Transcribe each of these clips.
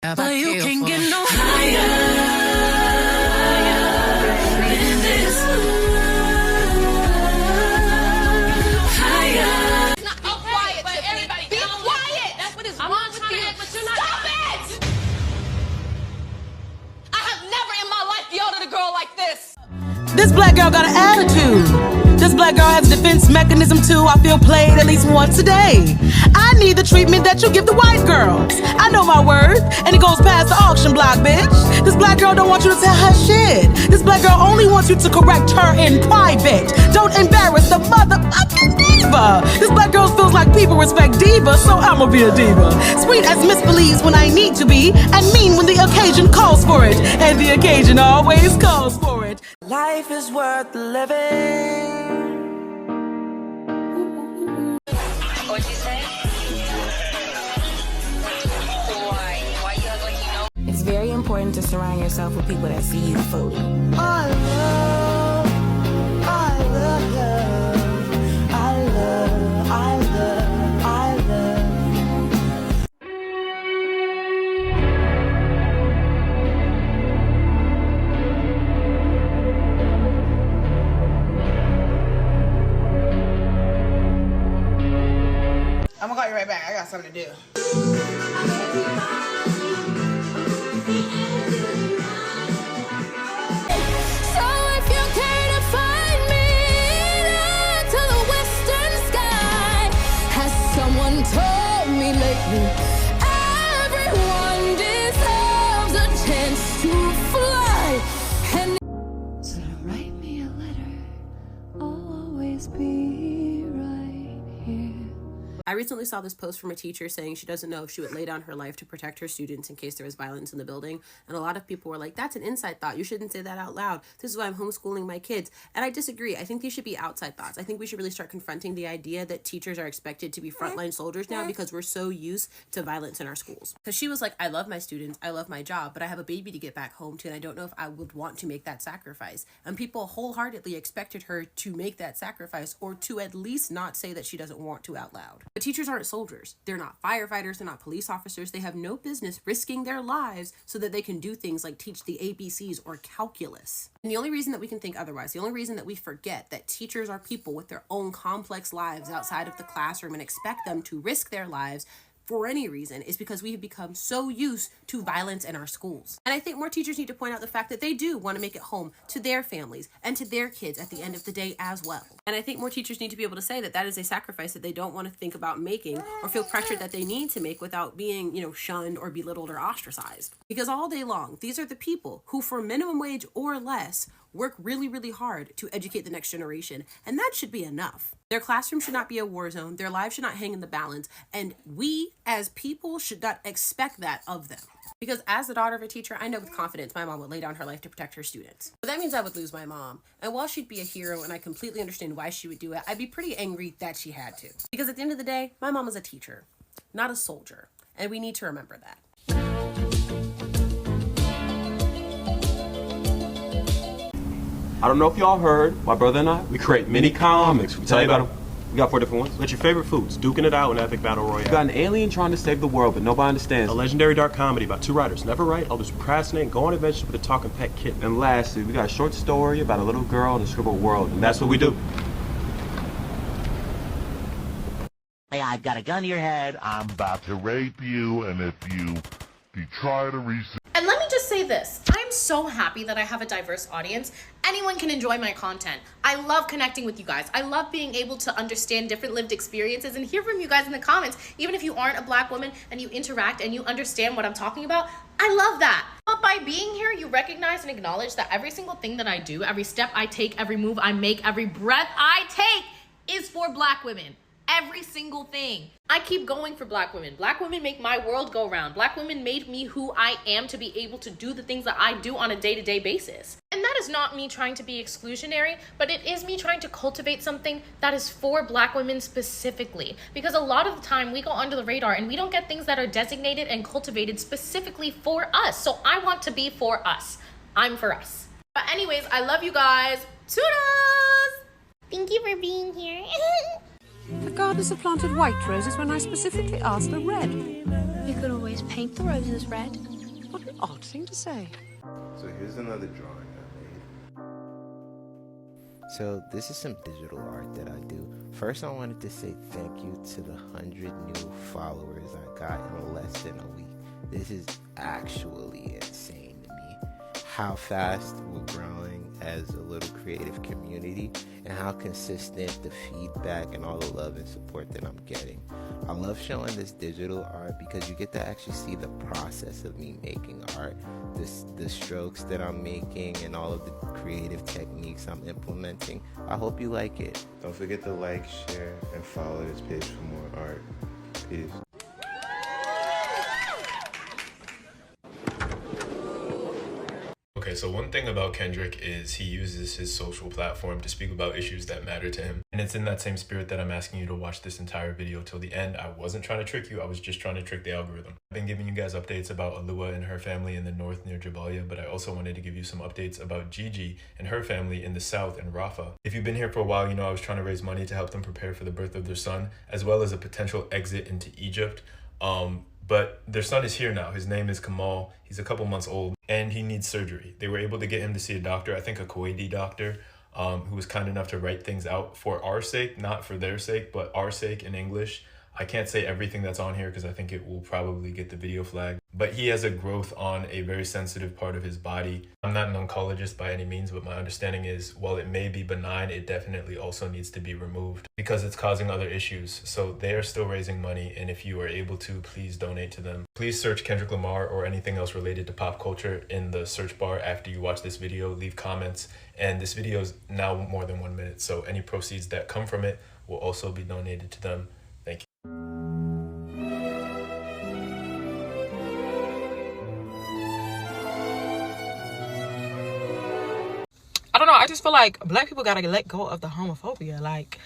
But you can get no higher than this. Higher. Be quiet, Tiffany. Be quiet. That's what is wrong with you. Stop it! I have never in my life yelled at a girl like this. This black girl got an attitude. This black girl has a defense mechanism too. I feel played at least once a day. I need the treatment that you give the white girls. I know my worth, and it goes past the auction block, bitch. This black girl don't want you to tell her shit. This black girl only wants you to correct her in private. Don't embarrass the motherfucking diva. This black girl feels like people respect diva, so I'ma be a diva. Sweet as Miss Believes when I need to be, and mean when the occasion calls for it. And the occasion always calls for it. Life is worth living. What'd you say? Why you act like you know? It's very important to surround yourself with people that see you fully. I love, I love, I love, I love, I love. I'm gonna call you right back. I got something to do. So if you care to find me to the western sky, has someone told me lately, everyone deserves a chance to fly. And so write me a letter, I'll always be right here. I recently saw this post from a teacher saying she doesn't know if she would lay down her life to protect her students in case there was violence in the building. And a lot of people were like, that's an inside thought. You shouldn't say that out loud. This is why I'm homeschooling my kids. And I disagree. I think these should be outside thoughts. I think we should really start confronting the idea that teachers are expected to be frontline soldiers now because we're so used to violence in our schools. Because she was like, I love my students. I love my job, but I have a baby to get back home to, and I don't know if I would want to make that sacrifice. And people wholeheartedly expected her to make that sacrifice, or to at least not say that she doesn't want to out loud. But teachers aren't soldiers. They're not firefighters. They're not police officers. They have no business risking their lives so that they can do things like teach the ABCs or calculus. And the only reason that we can think otherwise, the only reason that we forget that teachers are people with their own complex lives outside of the classroom and expect them to risk their lives for any reason, is because we have become so used to violence in our schools. And I think more teachers need to point out the fact that they do want to make it home to their families and to their kids at the end of the day as well. And I think more teachers need to be able to say that that is a sacrifice that they don't want to think about making or feel pressured that they need to make without being, shunned or belittled or ostracized. Because all day long, these are the people who, for minimum wage or less, work really, really hard to educate the next generation. And that should be enough. Their classroom should not be a war zone. Their lives should not hang in the balance. And we, as people, should not expect that of them. Because as the daughter of a teacher, I know with confidence my mom would lay down her life to protect her students. But that means I would lose my mom. And while she'd be a hero and I completely understand why she would do it, I'd be pretty angry that she had to. Because at the end of the day, my mom is a teacher, not a soldier. And we need to remember that. I don't know if y'all heard, my brother and I, we create mini comics. We tell you about them. We got 4 different ones. What's your favorite foods? Duking it out in Epic Battle Royale. We got an alien trying to save the world, but nobody understands. A legendary dark comedy about 2 writers. Never write, always procrastinate, and go on adventures with a talking pet kitten. And lastly, we got a short story about a little girl in a scribbled world. And That's what we do. Hey, I've got a gun to your head. I'm about to rape you, and if you try to resist. And let me just say this. I'm so happy that I have a diverse audience. Anyone can enjoy my content. I love connecting with you guys. I love being able to understand different lived experiences and hear from you guys in the comments. Even if you aren't a black woman and you interact and you understand what I'm talking about, I love that. But by being here, you recognize and acknowledge that every single thing that I do, every step I take, every move I make, every breath I take is for black women. Every single thing. I keep going for black women. Black women make my world go round. Black women made me who I am to be able to do the things that I do on a day-to-day basis. And that is not me trying to be exclusionary, but it is me trying to cultivate something that is for black women specifically. Because a lot of the time we go under the radar and we don't get things that are designated and cultivated specifically for us. So I want to be for us. I'm for us. But anyways, I love you guys. Toodles! Thank you for being here. The gardeners have planted white roses when I specifically asked for red. You could always paint the roses red. What an odd thing to say. So here's another drawing I made. So this is some digital art that I do. First, I wanted to say thank you to the 100 new followers I got in less than a week. This is actually insane to me. How fast we're growing as a little creative community and how consistent the feedback and all the love and support that I'm getting. I love showing this digital art because you get to actually see the process of me making art, the strokes that I'm making and all of the creative techniques I'm implementing. I hope you like it. Don't forget to like, share, and follow this page for more art. Peace. Okay, so one thing about Kendrick is he uses his social platform to speak about issues that matter to him. And it's in that same spirit that I'm asking you to watch this entire video till the end. I wasn't trying to trick you, I was just trying to trick the algorithm. I've been giving you guys updates about Alua and her family in the north near Jabalia, but I also wanted to give you some updates about Gigi and her family in the south in Rafah. If you've been here for a while, you know I was trying to raise money to help them prepare for the birth of their son, as well as a potential exit into Egypt. But their son is here now. His name is Kamal. He's a couple months old and he needs surgery. They were able to get him to see a doctor, I think a Kuwaiti doctor, who was kind enough to write things out for our sake, not for their sake, but our sake in English. I can't say everything that's on here because I think it will probably get the video flagged. But he has a growth on a very sensitive part of his body. I'm not an oncologist by any means, but my understanding is while it may be benign, it definitely also needs to be removed because it's causing other issues. So they are still raising money, and if you are able to, please donate to them. Please search Kendrick Lamar or anything else related to pop culture in the search bar after you watch this video. Leave comments, and this video is now more than 1 minute, so any proceeds that come from it will also be donated to them. Thank you. I don't know, I just feel like black people gotta let go of the homophobia. Like,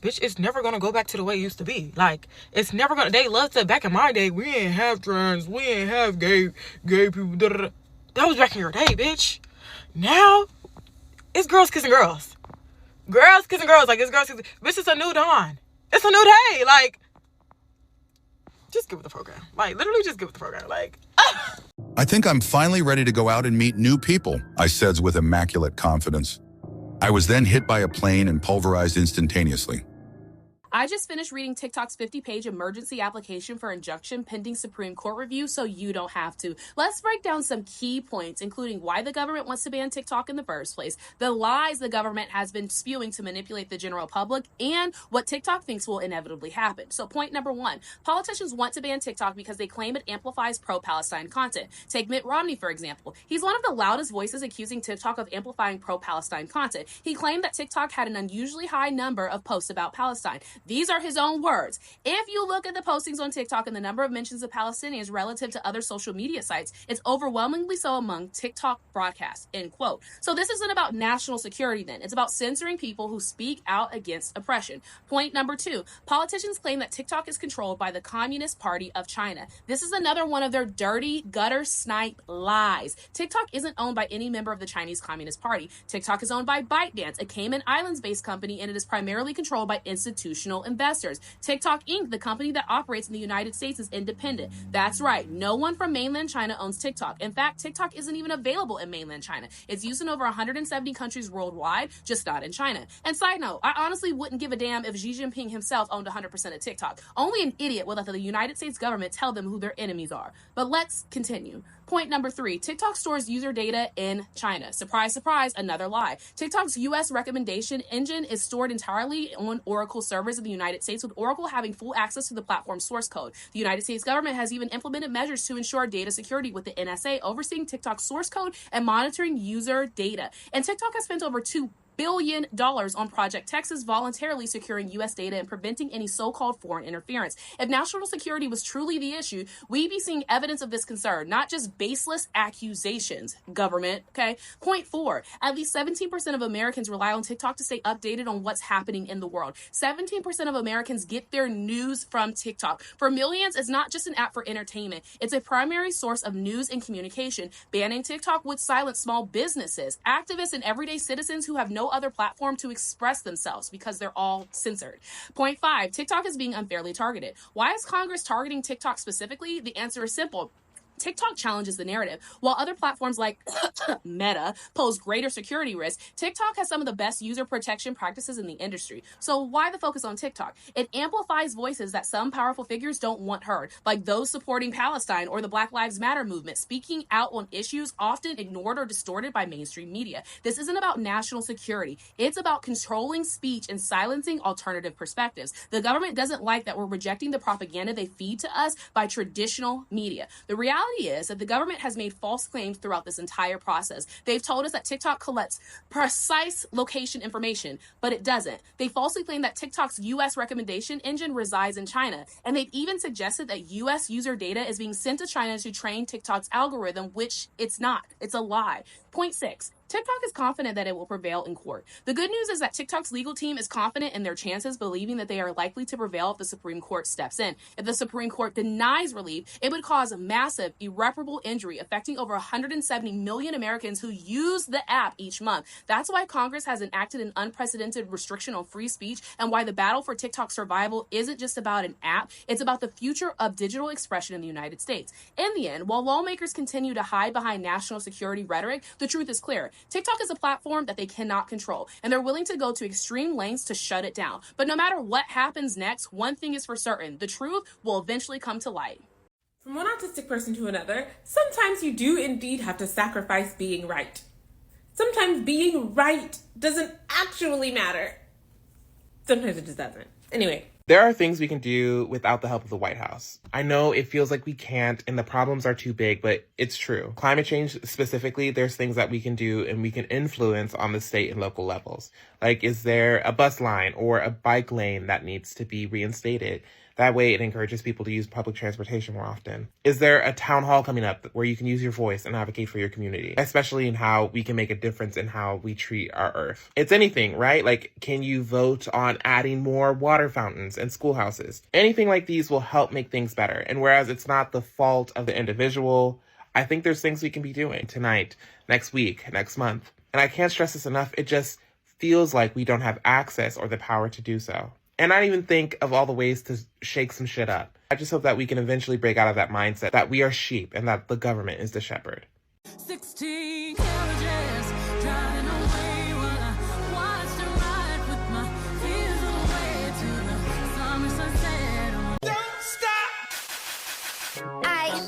bitch, it's never gonna go back to the way it used to be. Like, it's never gonna, they loved to, back in my day, we ain't have trans, we ain't have gay people, da, da, da. That was back in your day, bitch. Now, it's girls kissing girls. Girls kissing girls, like, it's girls kissing, bitch, it's a new dawn. It's a new day, like, just give it the program. Like, literally just give it the program, like, I think I'm finally ready to go out and meet new people, I said with immaculate confidence. I was then hit by a plane and pulverized instantaneously. I just finished reading TikTok's 50-page emergency application for injunction pending Supreme Court review, so you don't have to. Let's break down some key points, including why the government wants to ban TikTok in the first place, the lies the government has been spewing to manipulate the general public, and what TikTok thinks will inevitably happen. So point number one, politicians want to ban TikTok because they claim it amplifies pro-Palestine content. Take Mitt Romney, for example. He's one of the loudest voices accusing TikTok of amplifying pro-Palestine content. He claimed that TikTok had an unusually high number of posts about Palestine. These are his own words. If you look at the postings on TikTok and the number of mentions of Palestinians relative to other social media sites, it's overwhelmingly so among TikTok broadcasts, end quote. So this isn't about national security then. It's about censoring people who speak out against oppression. Point number two, politicians claim that TikTok is controlled by the Communist Party of China. This is another one of their dirty, gutter snipe lies. TikTok isn't owned by any member of the Chinese Communist Party. TikTok is owned by ByteDance, a Cayman Islands-based company, and it is primarily controlled by institutional investors. TikTok Inc., the company that operates in the United States, is independent. That's right. No one from mainland China owns TikTok. In fact, TikTok isn't even available in mainland China. It's used in over 170 countries worldwide, just not in China. And side note, I honestly wouldn't give a damn if Xi Jinping himself owned 100% of TikTok. Only an idiot will let the United States government tell them who their enemies are. But let's continue. Point number three, TikTok stores user data in China. Surprise, surprise, another lie. TikTok's US recommendation engine is stored entirely on Oracle servers in the United States, with Oracle having full access to the platform's source code. The United States government has even implemented measures to ensure data security, with the NSA overseeing TikTok's source code and monitoring user data. And TikTok has spent over $2 billion on Project Texas, voluntarily securing U.S. data and preventing any so-called foreign interference. If national security was truly the issue, we'd be seeing evidence of this concern, not just baseless accusations, government, okay? Point four, at least 17% of Americans rely on TikTok to stay updated on what's happening in the world. 17% of Americans get their news from TikTok. For millions, it's not just an app for entertainment. It's a primary source of news and communication. Banning TikTok would silence small businesses, activists, and everyday citizens who have no no other platform to express themselves because they're all censored. Point 5, TikTok is being unfairly targeted. Why is Congress targeting TikTok specifically? The answer is simple. TikTok challenges the narrative. While other platforms like Meta pose greater security risks, TikTok has some of the best user protection practices in the industry. So why the focus on TikTok? It amplifies voices that some powerful figures don't want heard, like those supporting Palestine or the Black Lives Matter movement, speaking out on issues often ignored or distorted by mainstream media. This isn't about national security. It's about controlling speech and silencing alternative perspectives. The government doesn't like that we're rejecting the propaganda they feed to us by traditional media. The reality is that the government has made false claims throughout this entire process. They've told us that TikTok collects precise location information, but it doesn't. They falsely claim that TikTok's U.S. recommendation engine resides in China, and they've even suggested that U.S. user data is being sent to China to train TikTok's algorithm, which it's not. It's a lie. Point 6. TikTok is confident that it will prevail in court. The good news is that TikTok's legal team is confident in their chances, believing that they are likely to prevail if the Supreme Court steps in. If the Supreme Court denies relief, it would cause massive, irreparable injury affecting over 170 million Americans who use the app each month. That's why Congress has enacted an unprecedented restriction on free speech and why the battle for TikTok's survival isn't just about an app, it's about the future of digital expression in the United States. In the end, while lawmakers continue to hide behind national security rhetoric, the truth is clear. TikTok is a platform that they cannot control, and they're willing to go to extreme lengths to shut it down. But no matter what happens next, one thing is for certain: the truth will eventually come to light. From one autistic person to another, sometimes you do indeed have to sacrifice being right. Sometimes being right doesn't actually matter. Sometimes it just doesn't. Anyway. There are things we can do without the help of the White House. I know it feels like we can't and the problems are too big, but it's true. Climate change specifically, there's things that we can do and we can influence on the state and local levels. Like, is there a bus line or a bike lane that needs to be reinstated? That way it encourages people to use public transportation more often. Is there a town hall coming up where you can use your voice and advocate for your community? Especially in how we can make a difference in how we treat our earth. It's anything, right? Like, can you vote on adding more water fountains and schoolhouses? Anything like these will help make things better. And whereas it's not the fault of the individual, I think there's things we can be doing tonight, next week, next month. And I can't stress this enough. It just feels like we don't have access or the power to do so. And I don't even think of all the ways to shake some shit up. I just hope that we can eventually break out of that mindset that we are sheep and that the government is the shepherd. 16 carriages driving away while I watched her ride with my fears away to the summer sunset. Don't stop!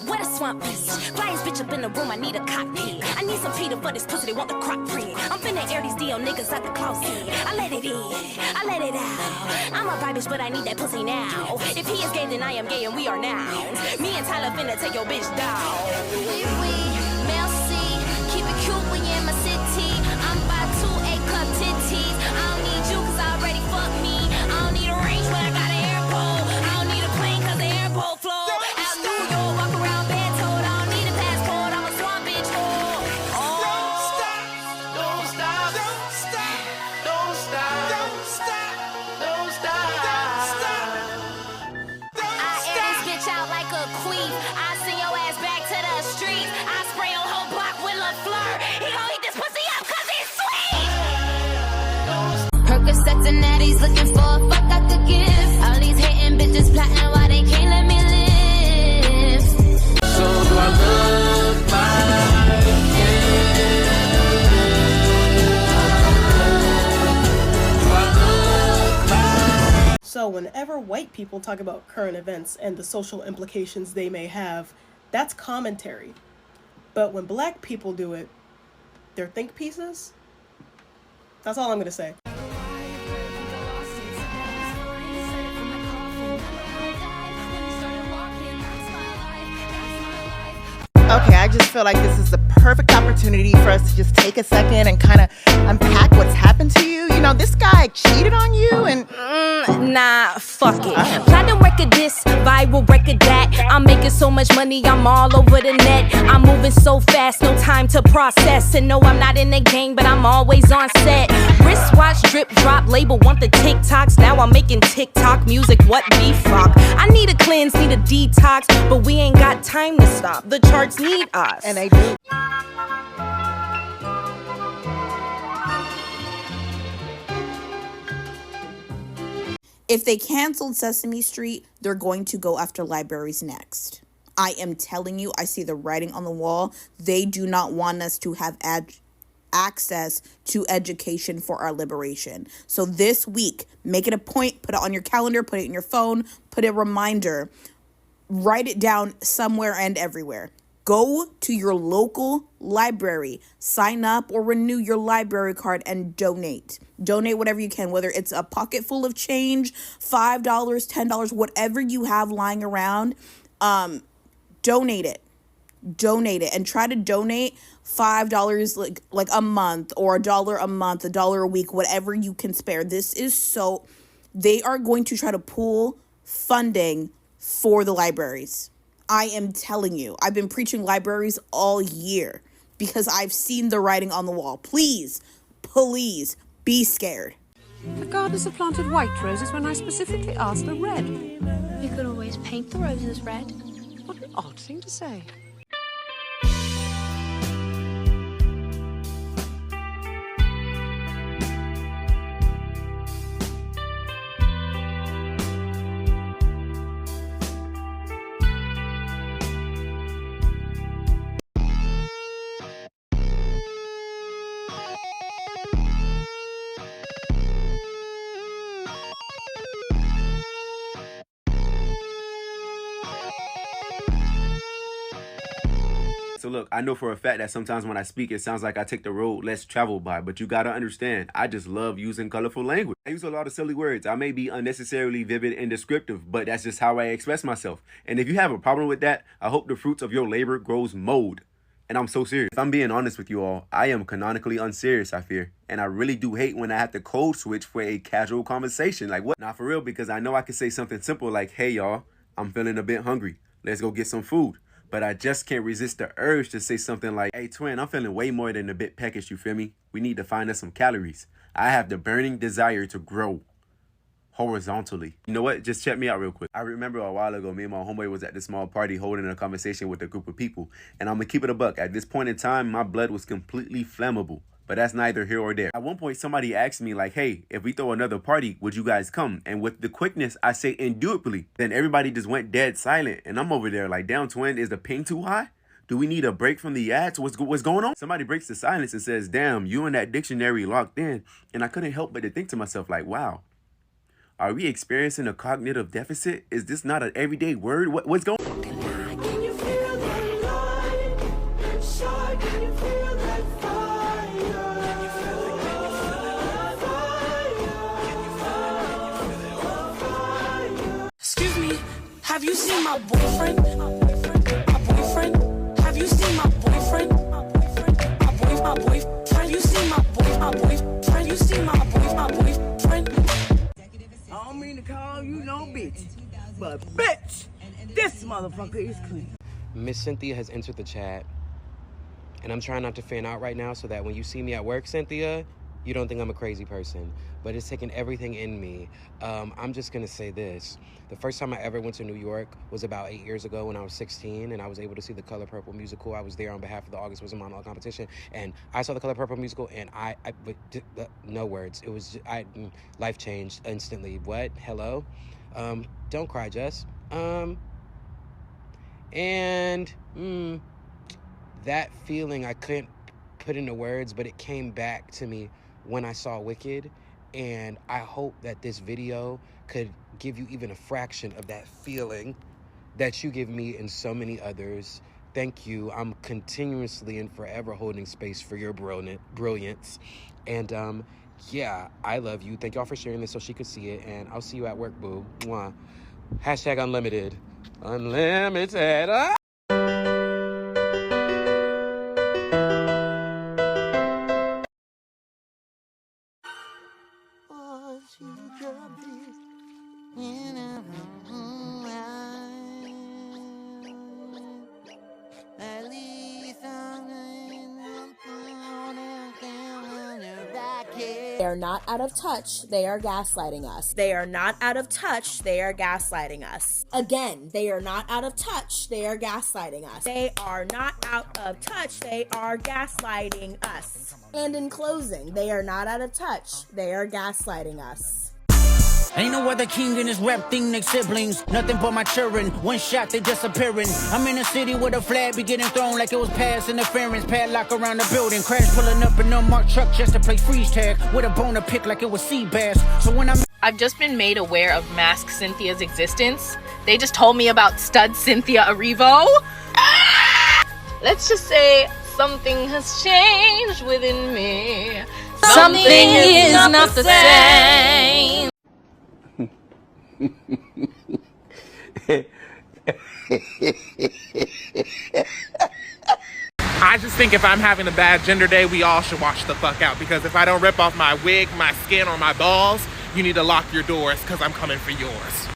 What a swamp beast. Flyest bitch up in the room, I need a cockpit. I need some Peter for this pussy, they want the crock print. I'm finna air these DL niggas out the closet. I let it in, I let it out. I'm a bi bitch, but I need that pussy now. If he is gay, then I am gay and we are now. Me and Tyler finna take your bitch down. Merci, keep it cute when you're in my city. I'm about 2 A-cup titties. I don't need you cause I already fucked me. I don't need a range when I got an airport. I don't need a plane cause the airport flow. Out New York, walk around bed told. I don't need a passport, I'm a swamp bitch. Don't stop, don't stop, don't stop, don't stop, don't stop, don't stop, don't stop. I air this bitch out like a queen. I send your ass back to the streets. I spray your whole block with LaFleur. He gon' eat this pussy up cause it's sweet. Percocets and natties looking for a fuck I could give. All these hating bitches plotting why they can't let me live. So do I look like it? So whenever white people talk about current events and the social implications they may have, that's commentary. But when black people do it, they're think pieces. That's all I'm gonna say. Okay, I just feel like this is the perfect opportunity for us to just take a second and kind of unpack what's happened to you. You know, this guy cheated on you and... Nah, fuck it. Platinum record this, viral record that. I'm making so much money, I'm all over the net. I'm moving so fast, no time to process. And no, I'm not in the game, but I'm always on set. Wristwatch, drip, drop, label, want the TikToks. Now I'm making TikTok music, what the fuck? I need a cleanse, need a detox, but we ain't got time to stop. The charts need us. And they do. If they canceled Sesame Street, they're going to go after libraries next. I am telling you, I see the writing on the wall. They do not want us to have access to education for our liberation. So this week, make it a point, put it on your calendar, put it in your phone, put a reminder, write it down somewhere and everywhere. Go to your local library, sign up or renew your library card and donate. Donate whatever you can, whether it's a pocket full of change, $5, $10, whatever you have lying around, donate it. Donate it and try to donate $5 like a month or $1 a month, $1 a week, whatever you can spare. They are going to try to pull funding for the libraries. I am telling you, I've been preaching libraries all year because I've seen the writing on the wall. Please be scared. The gardeners have planted white roses when I specifically asked for red. You could always paint the roses red. What an odd thing to say. So look, I know for a fact that sometimes when I speak, it sounds like I take the road less traveled by, but you gotta understand, I just love using colorful language. I use a lot of silly words. I may be unnecessarily vivid and descriptive, but that's just how I express myself. And if you have a problem with that, I hope the fruits of your labor grows mold. And I'm so serious. If I'm being honest with you all, I am canonically unserious, I fear. And I really do hate when I have to code switch for a casual conversation. Like what? Not for real, because I know I can say something simple like, hey y'all, I'm feeling a bit hungry. Let's go get some food. But I just can't resist the urge to say something like, hey twin, I'm feeling way more than a bit peckish, you feel me? We need to find us some calories. I have the burning desire to grow horizontally. You know what? Just check me out real quick. I remember a while ago, me and my homeboy was at this small party holding a conversation with a group of people. And I'm gonna keep it a buck. At this point in time, my blood was completely flammable. But that's neither here or there. At one point, somebody asked me like, hey, if we throw another party, would you guys come? And with the quickness, I say indubitably. Then everybody just went dead silent. And I'm over there like, damn twin, is the ping too high? Do we need a break from the ads? What's going on? Somebody breaks the silence and says, damn, you and that dictionary locked in. And I couldn't help but to think to myself like, wow, are we experiencing a cognitive deficit? Is this not an everyday word? What's going on? Excuse me, have you seen my boyfriend? My boyfriend? Have you seen my boyfriend? My boyfriend? Have you seen my boyfriend? Have you seen my boyfriend? I don't mean to call you no bitch, but bitch, this motherfucker is clean. Miss Cynthia has entered the chat, and I'm trying not to fan out right now so that when you see me at work, Cynthia, you don't think I'm a crazy person. But it's taken everything in me. I'm just gonna say this. The first time I ever went to New York was about 8 years ago when I was 16, and I was able to see the Color Purple musical. I was there on behalf of the August Wilson Monologue Competition, and I saw the Color Purple musical, and no words. It was, life changed instantly. What? Hello? Don't cry, Jess. That feeling I couldn't put into words, but it came back to me when I saw Wicked, and I hope that this video could give you even a fraction of that feeling that you give me and so many others. Thank you. I'm continuously and forever holding space for your brilliance. And yeah, I love you. Thank y'all for sharing this so she could see it, and I'll see you at work, boo. Mwah. Hashtag unlimited. Unlimited. Ah! They are not out of touch. They are gaslighting us. They are not out of touch. They are gaslighting us. Again, they are not out of touch. They are gaslighting us. They are not out of touch. They are gaslighting us. And in closing, they are not out of touch. They are gaslighting us. Ain't no other king in this rap thing, they siblings. Nothing but my children. One shot, they disappearing. I'm in a city with a flag be getting thrown like it was pass interference. Padlock around the building. Crash pulling up an unmarked truck just to play freeze tag. With a bone to pick like it was sea bass. So when I've just been made aware of Mask Cynthia's existence. They just told me about Stud Cynthia Erivo. Let's just say something has changed within me. Something is not the same. I just think if I'm having a bad gender day, we all should watch the fuck out, because if I don't rip off my wig, my skin, or my balls, you need to lock your doors because I'm coming for yours.